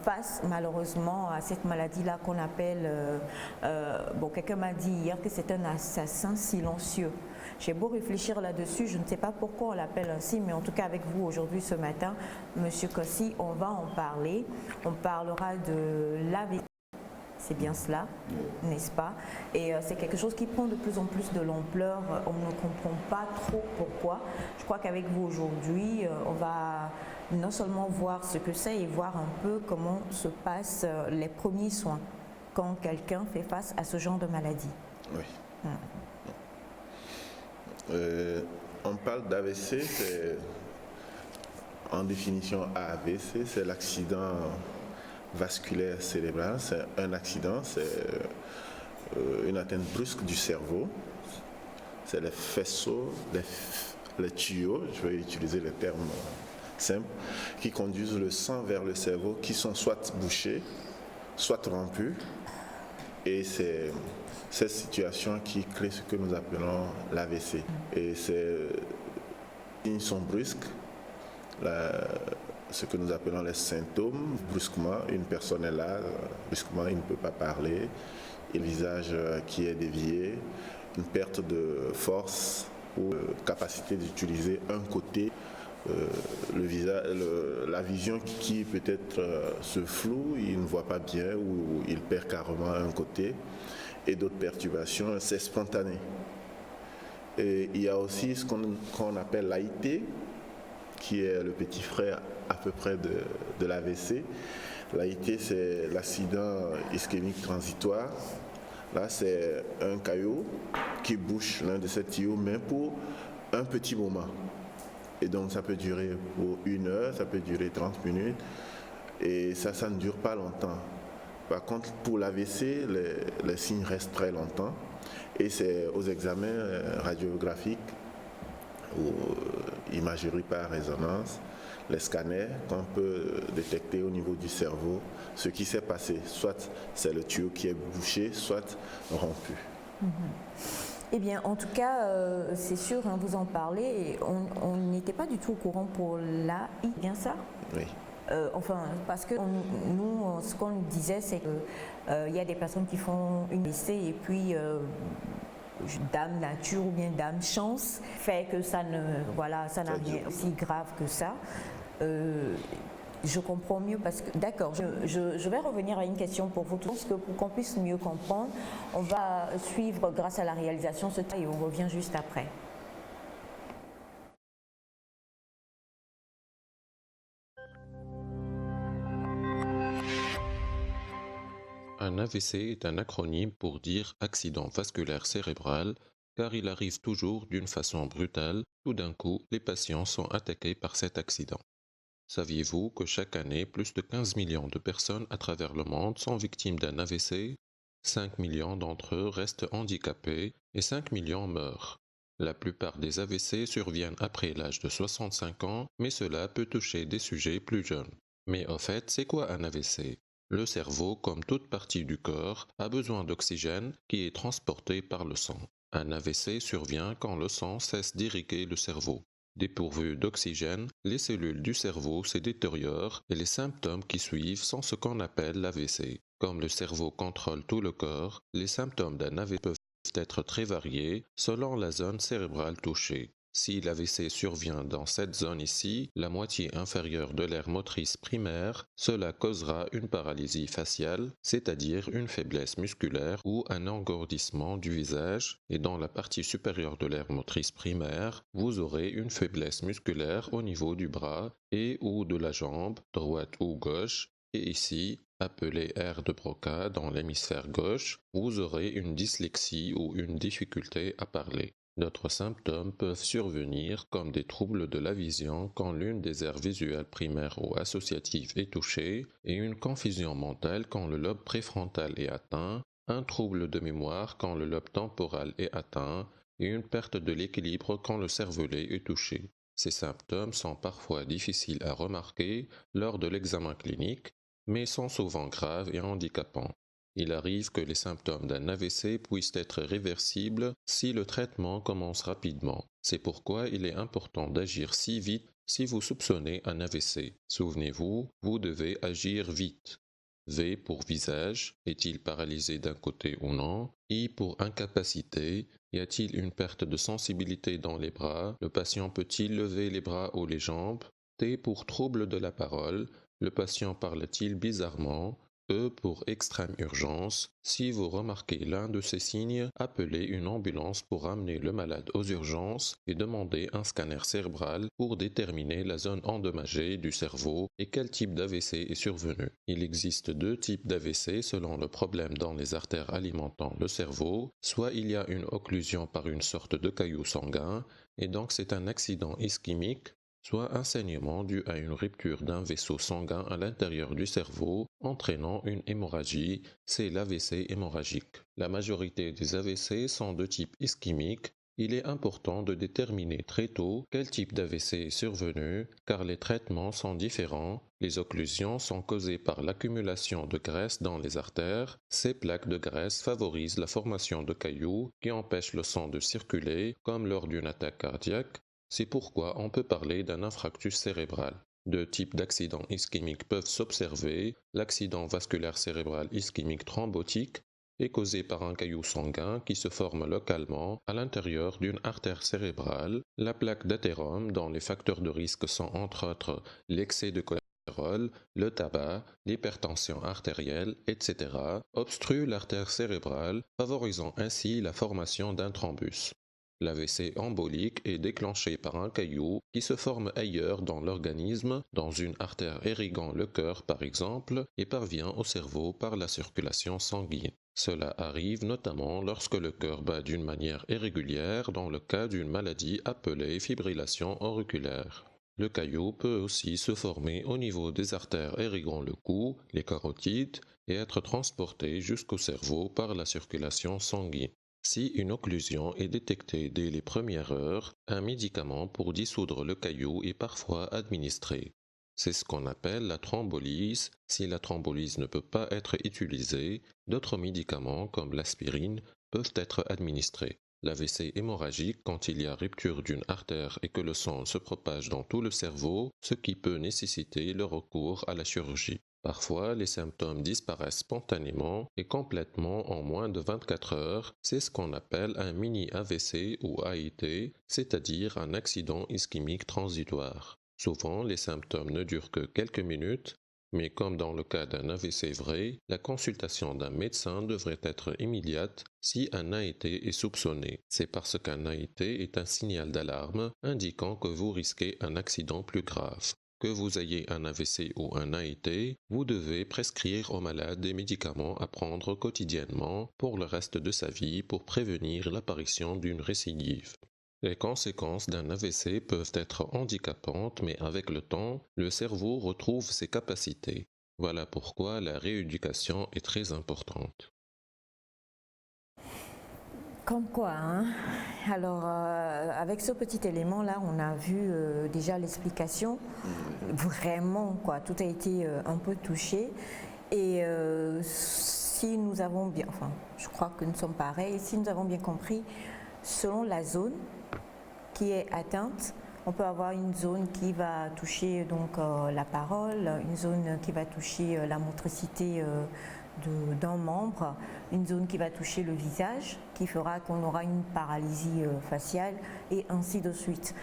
face malheureusement à cette maladie-là qu'on appelle, quelqu'un m'a dit hier que c'est un assassin silencieux. J'ai beau réfléchir là-dessus, je ne sais pas pourquoi on l'appelle ainsi, mais en tout cas avec vous aujourd'hui ce matin, Monsieur Kossi, on va en parler. On parlera de l'AVC. C'est bien cela, n'est-ce pas? Et c'est quelque chose qui prend de plus en plus de l'ampleur. On ne comprend pas trop pourquoi. Je crois qu'avec vous aujourd'hui, on va non seulement voir ce que c'est et voir un peu comment se passent les premiers soins quand quelqu'un fait face à ce genre de maladie. Oui. On parle d'AVC, c'est en définition AVC, c'est l'accident vasculaire cérébral. C'est un accident, c'est une atteinte brusque du cerveau. C'est les faisceaux, les tuyaux, je vais utiliser les termes simples, qui conduisent le sang vers le cerveau, qui sont soit bouchés, soit rompus. Et c'est cette situation qui crée ce que nous appelons l'AVC. Et ces signes sont brusques. Ce que nous appelons les symptômes. Brusquement, une personne est là, brusquement, il ne peut pas parler, et le visage qui est dévié, une perte de force ou capacité d'utiliser un côté, la vision qui peut-être se floue, il ne voit pas bien ou il perd carrément un côté, et d'autres perturbations, c'est spontané. Et il y a aussi ce qu'on appelle l'AIT, qui est le petit frère à peu près de l'AVC. L'AIT, c'est l'accident ischémique transitoire. Là, c'est un caillot qui bouche l'un de ces tuyaux, mais pour un petit moment. Et donc, ça peut durer pour 1 heure, ça peut durer 30 minutes, et ça ne dure pas longtemps. Par contre, pour l'AVC, les signes restent très longtemps, et c'est aux examens radiographiques ou imagerie par résonance, les scanners, qu'on peut détecter au niveau du cerveau ce qui s'est passé. Soit c'est le tuyau qui est bouché, soit rompu. Eh bien, en tout cas, c'est sûr, vous en parlez, et on n'était pas du tout au courant pour l'AI, bien ça? Oui. Parce que nous, ce qu'on disait, c'est qu'il y a des personnes qui font une essai et puis dame nature ou bien dame chance fait que ça n'a rien aussi grave que ça. Je comprends mieux parce que, d'accord, je vais revenir à une question pour vous tous, pour qu'on puisse mieux comprendre. On va suivre grâce à la réalisation ce temps et on revient juste après. Un AVC est un acronyme pour dire accident vasculaire cérébral, car il arrive toujours d'une façon brutale. Tout d'un coup, les patients sont attaqués par cet accident. Saviez-vous que chaque année, plus de 15 millions de personnes à travers le monde sont victimes d'un AVC? 5 millions d'entre eux restent handicapés et 5 millions meurent. La plupart des AVC surviennent après l'âge de 65 ans, mais cela peut toucher des sujets plus jeunes. Mais au fait, c'est quoi un AVC? Le cerveau, comme toute partie du corps, a besoin d'oxygène qui est transporté par le sang. Un AVC survient quand le sang cesse d'irriguer le cerveau. Dépourvues d'oxygène, les cellules du cerveau se détériorent et les symptômes qui suivent sont ce qu'on appelle l'AVC. Comme le cerveau contrôle tout le corps, les symptômes d'un AVC peuvent être très variés selon la zone cérébrale touchée. Si l'AVC survient dans cette zone ici, la moitié inférieure de l'aire motrice primaire, cela causera une paralysie faciale, c'est-à-dire une faiblesse musculaire ou un engourdissement du visage, et dans la partie supérieure de l'aire motrice primaire, vous aurez une faiblesse musculaire au niveau du bras et ou de la jambe, droite ou gauche, et ici, appelée aire de Broca dans l'hémisphère gauche, vous aurez une dyslexie ou une difficulté à parler. D'autres symptômes peuvent survenir comme des troubles de la vision quand l'une des aires visuelles primaires ou associatives est touchée et une confusion mentale quand le lobe préfrontal est atteint, un trouble de mémoire quand le lobe temporal est atteint et une perte de l'équilibre quand le cervelet est touché. Ces symptômes sont parfois difficiles à remarquer lors de l'examen clinique, mais sont souvent graves et handicapants. Il arrive que les symptômes d'un AVC puissent être réversibles si le traitement commence rapidement. C'est pourquoi il est important d'agir si vite Si vous soupçonnez un AVC, souvenez-vous, vous devez agir vite. V pour visage, est-il paralysé d'un côté ou non? I pour incapacité, y a-t-il une perte de sensibilité dans les bras? Le patient peut-il lever les bras ou les jambes? T pour trouble de la parole, le patient parle-t-il bizarrement? E pour extrême urgence, si vous remarquez l'un de ces signes, appelez une ambulance pour amener le malade aux urgences et demandez un scanner cérébral pour déterminer la zone endommagée du cerveau et quel type d'AVC est survenu. Il existe deux types d'AVC selon le problème dans les artères alimentant le cerveau, soit il y a une occlusion par une sorte de caillou sanguin, et donc c'est un accident ischémique, soit un saignement dû à une rupture d'un vaisseau sanguin à l'intérieur du cerveau, entraînant une hémorragie, c'est l'AVC hémorragique. La majorité des AVC sont de type ischémique. Il est important de déterminer très tôt quel type d'AVC est survenu, car les traitements sont différents. Les occlusions sont causées par l'accumulation de graisse dans les artères. Ces plaques de graisse favorisent la formation de cailloux qui empêchent le sang de circuler, comme lors d'une attaque cardiaque. C'est pourquoi on peut parler d'un infarctus cérébral. Deux types d'accidents ischémiques peuvent s'observer. L'accident vasculaire cérébral ischémique thrombotique est causé par un caillou sanguin qui se forme localement à l'intérieur d'une artère cérébrale. La plaque d'athérome, dont les facteurs de risque sont entre autres l'excès de cholestérol, le tabac, l'hypertension artérielle, etc., obstrue l'artère cérébrale, favorisant ainsi la formation d'un thrombus. L'AVC embolique est déclenché par un caillou qui se forme ailleurs dans l'organisme, dans une artère irriguant le cœur par exemple, et parvient au cerveau par la circulation sanguine. Cela arrive notamment lorsque le cœur bat d'une manière irrégulière dans le cas d'une maladie appelée fibrillation auriculaire. Le caillou peut aussi se former au niveau des artères irriguant le cou, les carotides, et être transporté jusqu'au cerveau par la circulation sanguine. Si une occlusion est détectée dès les premières heures, un médicament pour dissoudre le caillou est parfois administré. C'est ce qu'on appelle la thrombolyse. Si la thrombolyse ne peut pas être utilisée, d'autres médicaments comme l'aspirine peuvent être administrés. L'AVC hémorragique quand il y a rupture d'une artère et que le sang se propage dans tout le cerveau, ce qui peut nécessiter le recours à la chirurgie. Parfois, les symptômes disparaissent spontanément et complètement en moins de 24 heures. C'est ce qu'on appelle un mini-AVC ou AIT, c'est-à-dire un accident ischémique transitoire. Souvent, les symptômes ne durent que quelques minutes, mais comme dans le cas d'un AVC vrai, la consultation d'un médecin devrait être immédiate si un AIT est soupçonné. C'est parce qu'un AIT est un signal d'alarme indiquant que vous risquez un accident plus grave. Que vous ayez un AVC ou un AIT, vous devez prescrire au malade des médicaments à prendre quotidiennement pour le reste de sa vie pour prévenir l'apparition d'une récidive. Les conséquences d'un AVC peuvent être handicapantes, mais avec le temps, le cerveau retrouve ses capacités. Voilà pourquoi la rééducation est très importante. Comme quoi, hein? Alors, avec ce petit élément-là, on a vu déjà l'explication. Vraiment, quoi, tout a été un peu touché. Et si nous avons bien, enfin, je crois que nous sommes pareils, si nous avons bien compris, selon la zone qui est atteinte, on peut avoir une zone qui va toucher donc la parole, une zone qui va toucher la motricité d'un membre, une zone qui va toucher le visage, qui fera qu'on aura une paralysie faciale et ainsi de suite.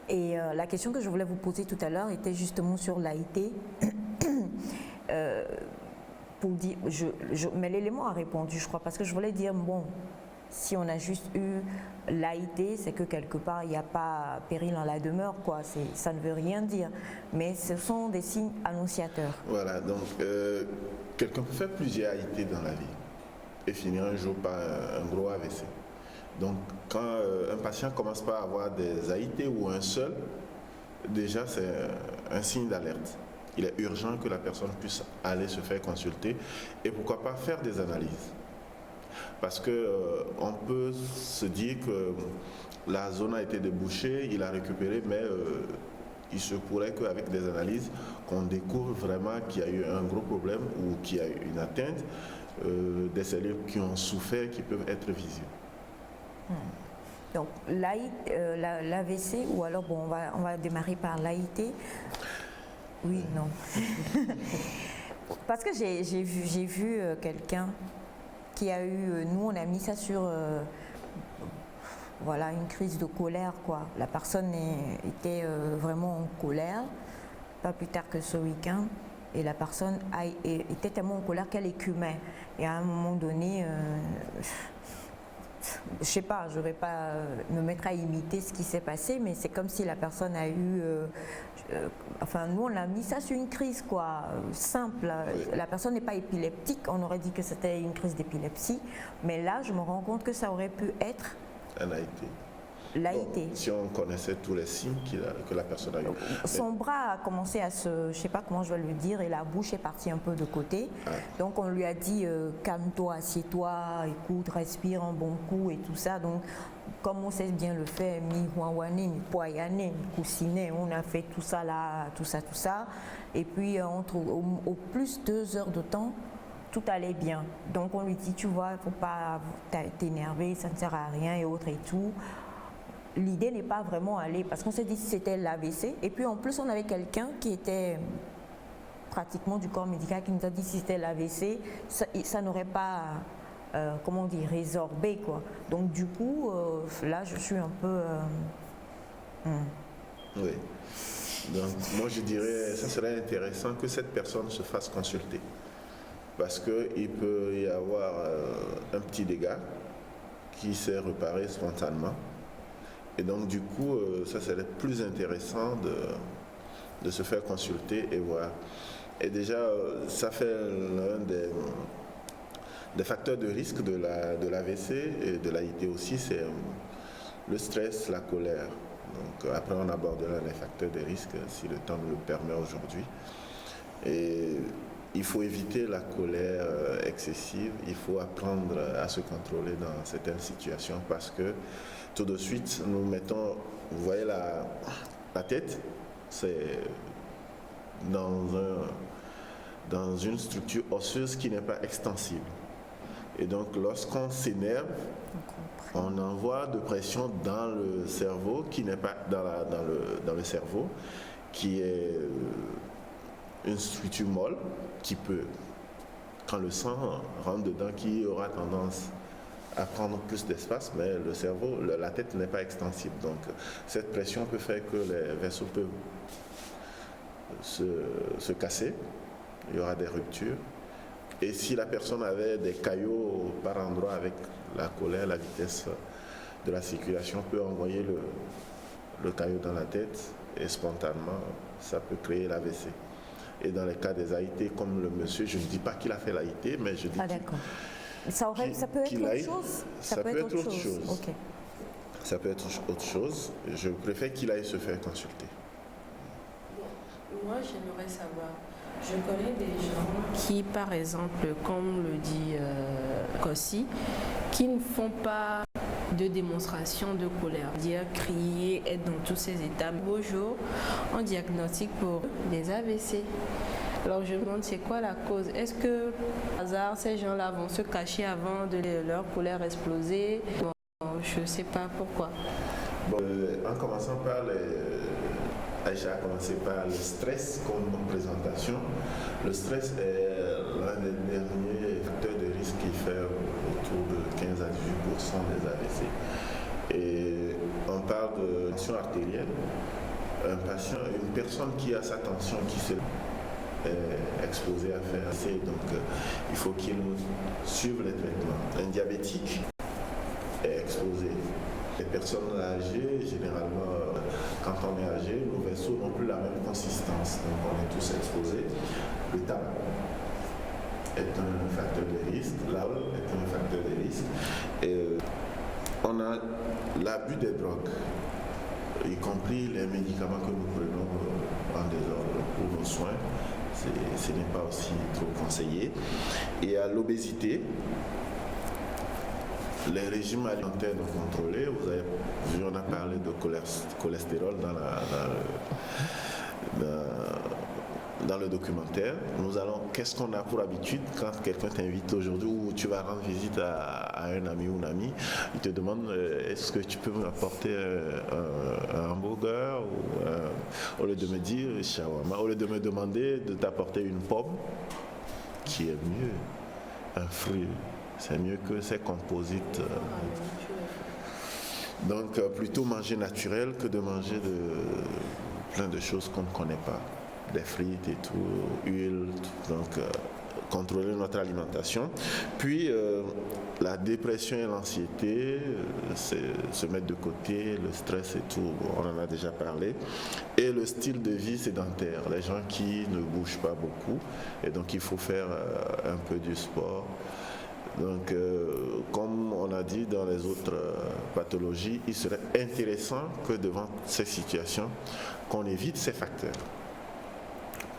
Et la question que je voulais vous poser tout à l'heure était justement sur l'AIT. Pour dire, mais l'élément a répondu, je crois, parce que je voulais dire, bon, si on a juste eu l'AIT, c'est que quelque part, il n'y a pas péril en la demeure, quoi. Ça ne veut rien dire. Mais ce sont des signes annonciateurs. Voilà, donc quelqu'un peut faire plusieurs AIT dans la vie et finir un jour par un gros AVC. Donc quand un patient commence par avoir des AIT ou un seul, déjà c'est un signe d'alerte. Il est urgent que la personne puisse aller se faire consulter et pourquoi pas faire des analyses. Parce qu'on peut se dire que la zone a été débouchée, il a récupéré, mais il se pourrait qu'avec des analyses, qu'on découvre vraiment qu'il y a eu un gros problème ou qu'il y a eu une atteinte, des cellules qui ont souffert, qui peuvent être visibles. Donc l'AVC, ou alors bon, on va démarrer par l'AIT. Oui, non. Parce que j'ai vu quelqu'un qui a eu, nous on a mis ça sur voilà, une crise de colère, quoi. La personne était vraiment en colère, pas plus tard que ce week-end, et la personne était tellement en colère qu'elle écumait. Et à un moment donné, je sais pas, je ne vais pas me mettre à imiter ce qui s'est passé, mais c'est comme si la personne a eu, enfin nous on a mis ça sur une crise, quoi, simple. La personne n'est pas épileptique, on aurait dit que c'était une crise d'épilepsie, mais là je me rends compte que ça aurait pu être un AIT. L'AIT. Bon, si on connaissait tous les signes que la personne a eu. Son bras a commencé à se, je sais pas comment je vais le dire, et la bouche est partie un peu de côté. Ah. Donc on lui a dit calme-toi, assieds-toi, écoute, respire un bon coup et tout ça. Donc comme on sait bien le faire, mi-huawane, mi-poyane, mi-coussinet, on a fait tout ça là, tout ça. Et puis au plus 2 heures de temps, tout allait bien. Donc on lui dit, tu vois, il ne faut pas t'énerver, ça ne sert à rien et autres et tout. L'idée n'est pas vraiment allée parce qu'on s'est dit si c'était l'AVC. Et puis en plus, on avait quelqu'un qui était pratiquement du corps médical qui nous a dit si c'était l'AVC, ça n'aurait pas, comment dire, résorbé, quoi. Donc du coup, là, je suis un peu... Oui. Donc moi, je dirais, ça serait intéressant que cette personne se fasse consulter. Parce qu'il peut y avoir un petit dégât qui s'est réparé spontanément. Et donc du coup, ça serait plus intéressant de se faire consulter et voir. Et déjà, ça fait l'un des facteurs de risque de l'AVC et de l'AIT aussi, c'est le stress, la colère. Donc après, on abordera les facteurs de risque si le temps nous le permet aujourd'hui. Et il faut éviter la colère excessive, il faut apprendre à se contrôler dans certaines situations parce que tout de suite, nous mettons, vous voyez la tête, c'est dans une structure osseuse qui n'est pas extensible. Et donc, lorsqu'on s'énerve, on envoie de pression dans le cerveau, qui n'est pas dans le cerveau, qui est une structure molle, qui peut, quand le sang rentre dedans, qui aura tendance à prendre plus d'espace, mais le cerveau, la tête n'est pas extensible. Donc cette pression peut faire que les vaisseaux peuvent se casser, il y aura des ruptures. Et si la personne avait des caillots par endroit avec la colère, la vitesse de la circulation peut envoyer le caillot dans la tête et spontanément, ça peut créer l'AVC. Et dans les cas des AIT, comme le monsieur, je ne dis pas qu'il a fait l'AIT, mais je dis ça peut être autre chose. Ça peut être autre chose. Okay. Ça peut être autre chose. Je préfère qu'il aille se faire consulter. Moi, j'aimerais savoir. Je connais des gens qui, par exemple, comme le dit Kossi, qui ne font pas de démonstration de colère, dire crier, être dans tous ces états. Beau jour, on diagnostique pour des AVC. Alors je me demande c'est quoi la cause. Est-ce que par hasard ces gens-là vont se cacher avant de leur colère exploser? Bon, je ne sais pas pourquoi. Bon, en commençant par Aïcha a commencé par le stress comme présentation. Le stress est l'un des derniers facteurs de risque qui fait autour de 15 à 18% des AVC. Et on parle de tension artérielle. Une personne qui a sa tension qui se exposé à faire assez, donc il faut qu'il suive les traitements. Un diabétique est exposé. Les personnes âgées, généralement, quand on est âgé, nos vaisseaux n'ont plus la même consistance, donc on est tous exposés. Le tabac est un facteur de risque, l'alcool est un facteur de risque. Et on a l'abus des drogues, y compris les médicaments que nous prenons en désordre pour nos soins. Ce n'est pas aussi trop conseillé. Et à l'obésité, les régimes alimentaires non contrôlés, vous avez vu, on a parlé de cholestérol dans le documentaire, qu'est-ce qu'on a pour habitude quand quelqu'un t'invite aujourd'hui ou tu vas rendre visite à un ami ou une amie, il te demande est-ce que tu peux m'apporter un hamburger au lieu de me dire shawarma, au lieu de me demander de t'apporter une pomme, qui est mieux, un fruit, c'est mieux que ces composites. Donc plutôt manger naturel que de manger plein de choses qu'on ne connaît pas. Des frites et tout, huile, donc contrôler notre alimentation. Puis la dépression et l'anxiété, c'est se mettre de côté, le stress et tout, on en a déjà parlé. Et le style de vie sédentaire, les gens qui ne bougent pas beaucoup, et donc il faut faire un peu du sport. Donc, comme on a dit dans les autres pathologies, il serait intéressant que devant ces situations, qu'on évite ces facteurs,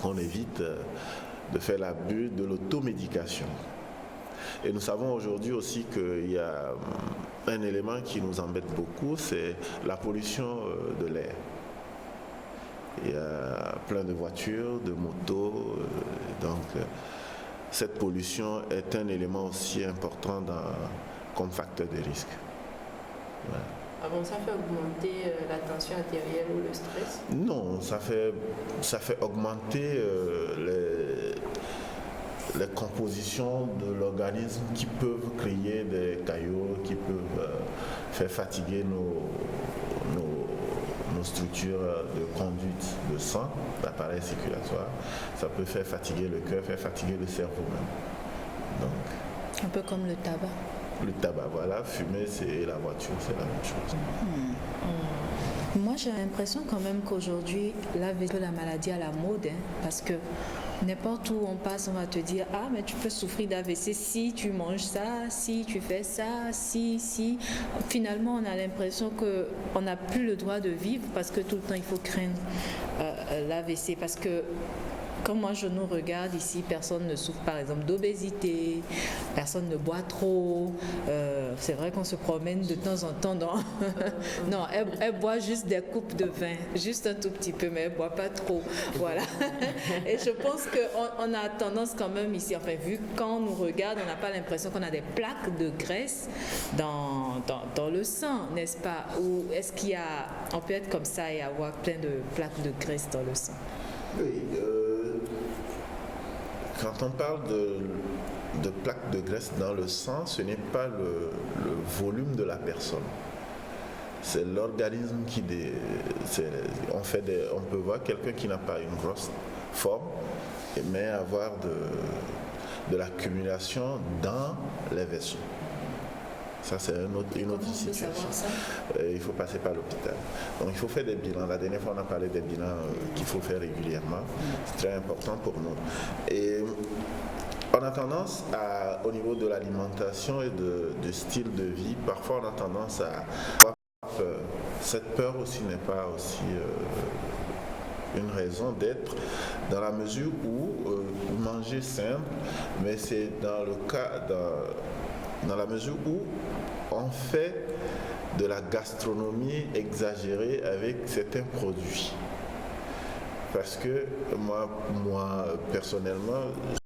qu'on évite de faire l'abus de l'automédication. Et nous savons aujourd'hui aussi qu'il y a un élément qui nous embête beaucoup, c'est la pollution de l'air. Il y a plein de voitures, de motos, donc cette pollution est un élément aussi important comme facteur de risque. Voilà. Ah bon, ça fait augmenter la tension artérielle ou le stress? Non, ça fait augmenter les compositions de l'organisme qui peuvent créer des caillots, qui peuvent faire fatiguer nos structures de conduite de sang, l'appareil circulatoire. Ça peut faire fatiguer le cœur, faire fatiguer le cerveau même. Donc, un peu comme le tabac. Le tabac, voilà, fumer et la voiture, c'est la même chose. Moi, j'ai l'impression quand même qu'aujourd'hui, l'AVC, la maladie à la mode, parce que n'importe où on passe, on va te dire « Ah, mais tu peux souffrir d'AVC si tu manges ça, si tu fais ça, si. » Finalement, on a l'impression qu'on n'a plus le droit de vivre parce que tout le temps, il faut craindre l'AVC. Parce que quand moi je nous regarde ici, personne ne souffre par exemple d'obésité, personne ne boit trop. C'est vrai qu'on se promène de temps en temps dans... Non, elle boit juste des coupes de vin, juste un tout petit peu, mais elle ne boit pas trop. Voilà. Et je pense qu'on a tendance quand même ici, enfin vu quand on nous regarde, on n'a pas l'impression qu'on a des plaques de graisse dans le sang, n'est-ce pas? Ou est-ce on peut être comme ça et avoir plein de plaques de graisse dans le sang? Oui, quand on parle de plaques de graisse dans le sang, ce n'est pas le volume de la personne. C'est l'organisme on peut voir quelqu'un qui n'a pas une grosse forme, mais avoir de l'accumulation dans les vaisseaux. Ça, c'est une autre situation. Il faut passer par l'hôpital. Donc, il faut faire des bilans. La dernière fois, on a parlé des bilans qu'il faut faire régulièrement. C'est très important pour nous. Et on a tendance au niveau de l'alimentation et du style de vie, parfois on a tendance à avoir peur. Cette peur aussi n'est pas aussi une raison d'être, dans la mesure où manger simple, mais c'est dans la mesure où on fait de la gastronomie exagérée avec certains produits. Parce que moi personnellement,